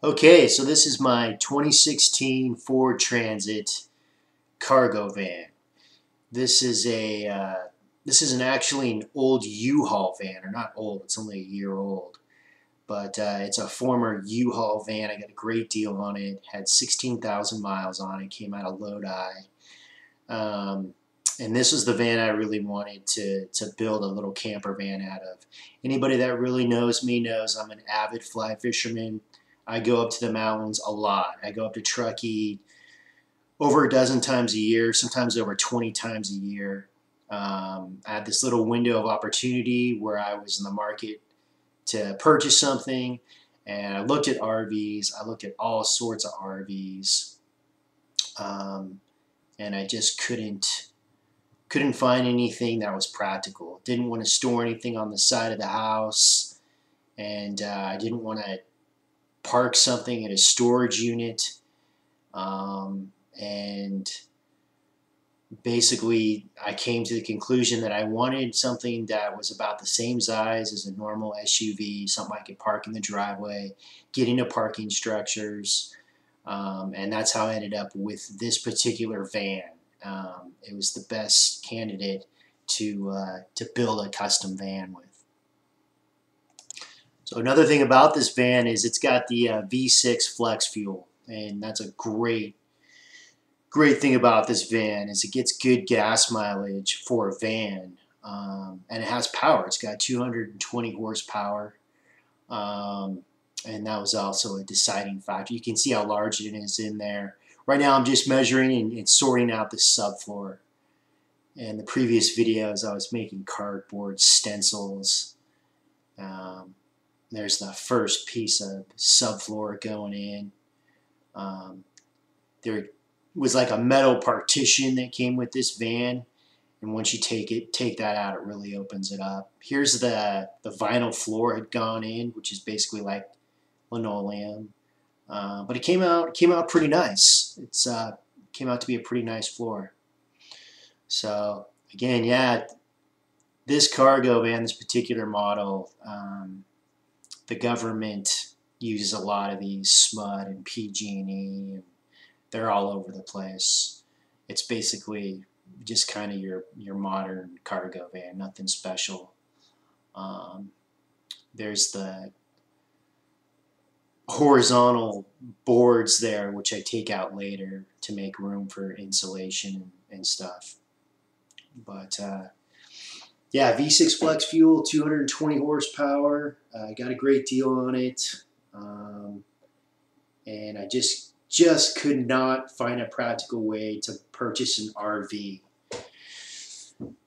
Okay, so this is my 2016 Ford Transit cargo van. This is actually an old U-Haul van, or not old. It's only a year old, but it's a former U-Haul van. I got a great deal on it. Had 16,000 miles on it. Came out of Lodi, and this was the van I really wanted to build a little camper van out of. Anybody that really knows me knows I'm an avid fly fisherman. I go up to the mountains a lot. I go up to Truckee over a dozen times a year, sometimes over 20 times a year. I had this little window of opportunity where I was in the market to purchase something, and I looked at RVs. I looked at all sorts of RVs, and I just couldn't find anything that was practical. Didn't want to store anything on the side of the house, and I didn't want to park something at a storage unit. And basically, I came to the conclusion that I wanted something that was about the same size as a normal SUV, something I could park in the driveway, get into parking structures, and that's how I ended up with this particular van. It was the best candidate to build a custom van with. So another thing about this van is it's got the V6 flex fuel, and that's a great thing about this van is it gets good gas mileage for a van, and it has power. It's got 220 horsepower, and that was also a deciding factor. You can see how large it is in there. Right now I'm just measuring and sorting out the subfloor. In the previous videos I was making cardboard stencils. There's the first piece of subfloor going in. There was like a metal partition that came with this van, and once you take that out, it really opens it up. Here's the vinyl floor had gone in, which is basically like linoleum, but it came out pretty nice. It's came out to be a pretty nice floor. So again, yeah, this cargo van, this particular model, the government uses a lot of these SMUD and PG&E, and they're all over the place. It's basically just kind of your modern cargo van, nothing special. There's the horizontal boards there, which I take out later to make room for insulation and stuff. But yeah, V6 flex fuel, 220 horsepower. I got a great deal on it, and I just could not find a practical way to purchase an RV.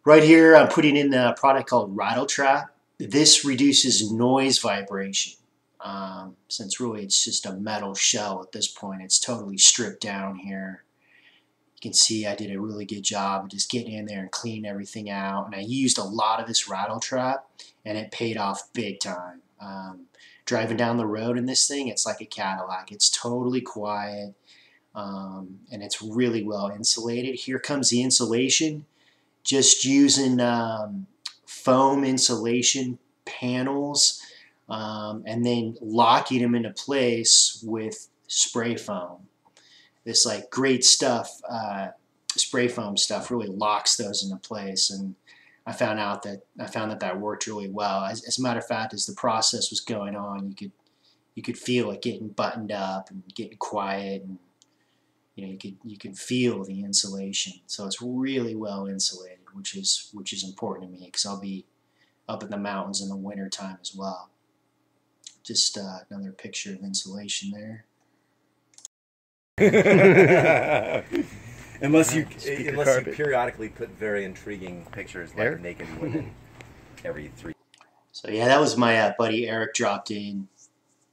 Right here, I'm putting in a product called Rattletrap. This reduces noise vibration. Since really it's just a metal shell at this point, it's totally stripped down here. You can see I did a really good job of just getting in there and cleaning everything out. And I used a lot of this Rattletrap, and it paid off big time. Driving down the road in this thing, it's like a Cadillac. It's totally quiet, and it's really well insulated. Here comes the insulation. Just using foam insulation panels, and then locking them into place with spray foam. This like great stuff, spray foam stuff, really locks those into place, and I found that worked really well. As a matter of fact, as the process was going on, you could feel it getting buttoned up and getting quiet, and you can feel the insulation. So it's really well insulated, which is important to me because I'll be up in the mountains in the winter time as well. Just another picture of insulation there. Unless you periodically put very intriguing pictures like naked women every 3. So yeah, that was my buddy Eric dropped in.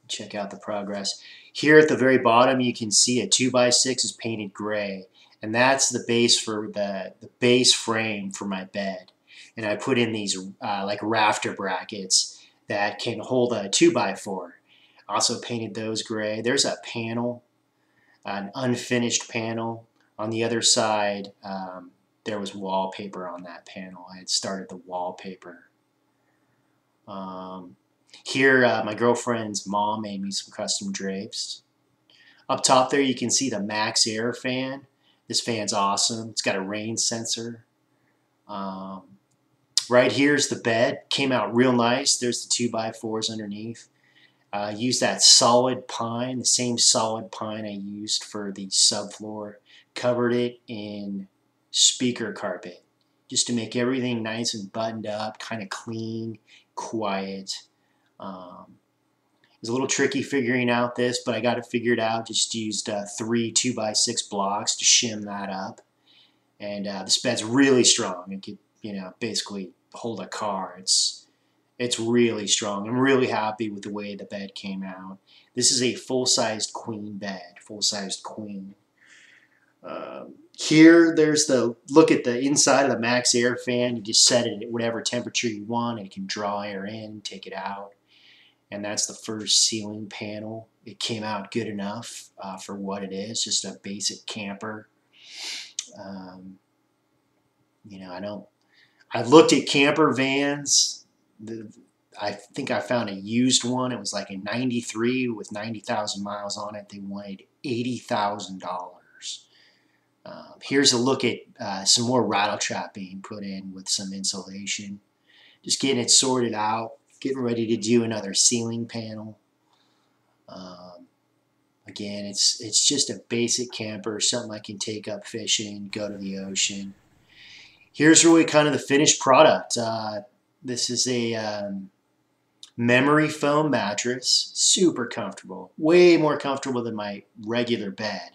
Check out the progress. Here at the very bottom, you can see a 2x6 is painted gray, and that's the base for the base frame for my bed. And I put in these like rafter brackets that can hold a 2x4. Also painted those gray. There's a panel, an unfinished panel. On the other side, there was wallpaper on that panel. I had started the wallpaper. Here, my girlfriend's mom made me some custom drapes. Up top there, you can see the Max Air fan. This fan's awesome. It's got a rain sensor. Right here's the bed. Came out real nice. There's the 2x4s underneath. Used that solid pine, the same solid pine I used for the subfloor. Covered it in speaker carpet just to make everything nice and buttoned up, kind of clean, quiet. It was a little tricky figuring out this, but I got it figured out. Just used 3 2x6 blocks to shim that up. And this bed's really strong. It could, basically hold a car. It's really strong. I'm really happy with the way the bed came out. This is a full-sized queen bed, full-sized queen. Here, there's the look at the inside of the Max Air fan. You just set it at whatever temperature you want, and it can draw air in, take it out. And that's the first ceiling panel. It came out good enough for what it is, just a basic camper. I looked at camper vans. I think I found a used one. It was like a 93 with 90,000 miles on it. They wanted $80,000. Here's a look at some more rattle trap being put in with some insulation. Just getting it sorted out, getting ready to do another ceiling panel. Again, it's just a basic camper, something I can take up fishing, go to the ocean. Here's really kind of the finished product. This is a memory foam mattress, super comfortable, way more comfortable than my regular bed,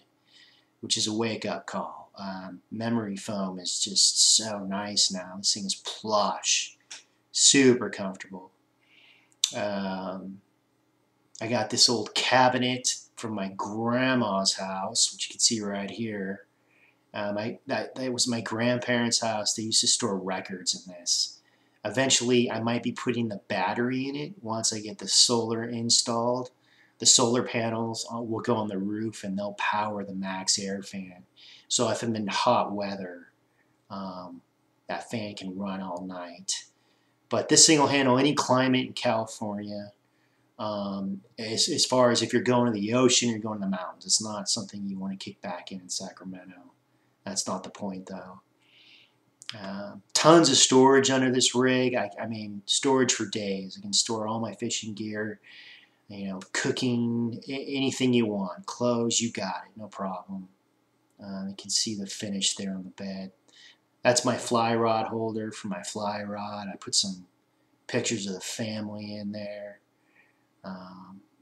which is a wake-up call. Memory foam is just so nice now. This thing is plush, super comfortable. I got this old cabinet from my grandma's house, which you can see right here. That was my grandparents' house. They used to store records in this. Eventually, I might be putting the battery in it once I get the solar installed. The solar panels will go on the roof, and they'll power the Max Air fan. So if I'm in hot weather, that fan can run all night. But this thing will handle any climate in California. As far as if you're going to the ocean, you're going to the mountains. It's not something you want to kick back in Sacramento. That's not the point, though. Tons of storage under this rig. I mean, storage for days. I can store all my fishing gear, cooking, anything you want. Clothes, you got it, no problem. You can see the finish there on the bed. That's my fly rod holder for my fly rod. I put some pictures of the family in there.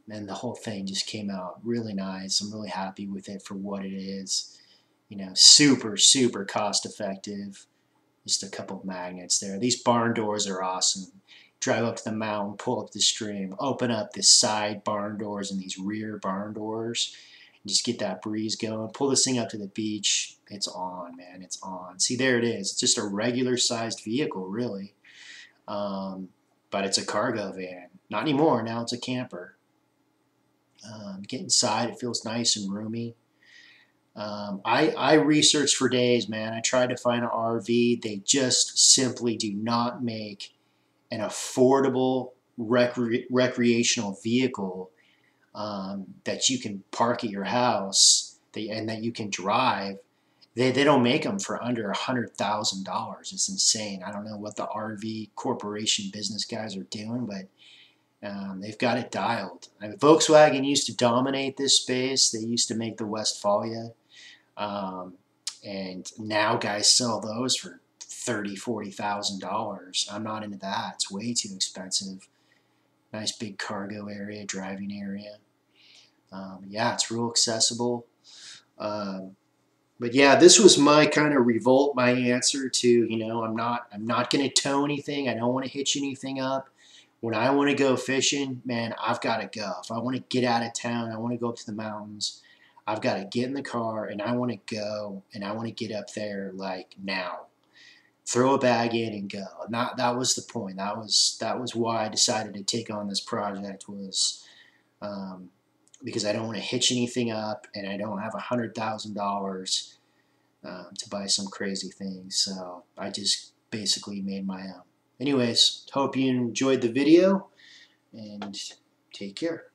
And the whole thing just came out really nice. I'm really happy with it for what it is. Super, super cost effective. Just a couple of magnets there. These barn doors are awesome. Drive up to the mountain, pull up the stream, open up the side barn doors and these rear barn doors. And just get that breeze going. Pull this thing up to the beach. It's on, man. It's on. See, there it is. It's just a regular sized vehicle, really. But it's a cargo van. Not anymore. Now it's a camper. Get inside. It feels nice and roomy. I researched for days, man. I tried to find an RV. They just simply do not make an affordable recreational vehicle that you can park at your house and that you can drive. They don't make them for under $100,000. It's insane. I don't know what the RV corporation business guys are doing, but they've got it dialed. I mean, Volkswagen used to dominate this space. They used to make the Westfalia. And now guys sell those for $30,000, $40,000. I'm not into that. It's way too expensive. Nice big cargo area, driving area. Yeah, it's real accessible. But yeah, this was my kind of revolt, my answer to, I'm not going to tow anything. I don't want to hitch anything up. When I want to go fishing, man, I've got to go. If I want to get out of town, I want to go up to the mountains, I've got to get in the car and I want to go and I want to get up there like now. Throw a bag in and go. That was the point. That was why I decided to take on this project, was because I don't want to hitch anything up and I don't have $100,000 to buy some crazy things. So I just basically made my own. Anyways, hope you enjoyed the video, and take care.